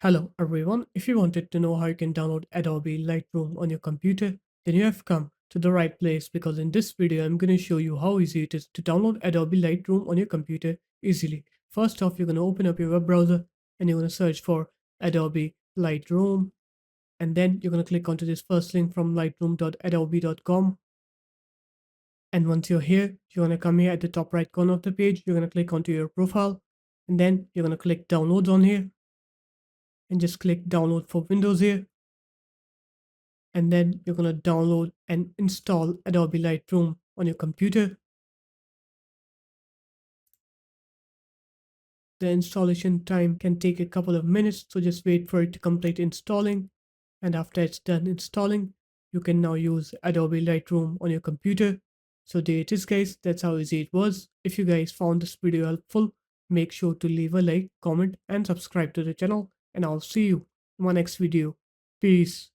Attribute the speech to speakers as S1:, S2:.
S1: Hello everyone, if you wanted to know how you can download Adobe Lightroom on your computer, then you have come to the right place because in this video I'm going to show you how easy it is to download Adobe Lightroom on your computer easily. First off, you're going to open up your web browser and you're going to search for Adobe Lightroom, and then you're going to click onto this first link from lightroom.adobe.com. And once you're here, you're going to come here at the top right corner of the page, you're going to click onto your profile, and then you're going to click downloads on here and just click download for Windows here, and then you're going to download and install Adobe Lightroom on your computer. The installation time can take a couple of minutes, so just wait for it to complete installing. And after it's done installing, you can now use Adobe Lightroom on your computer. So there it is guys, that's how easy it was. If you guys found this video helpful, make sure to leave a like, comment and subscribe to the channel, and I'll see you in my next video. Peace.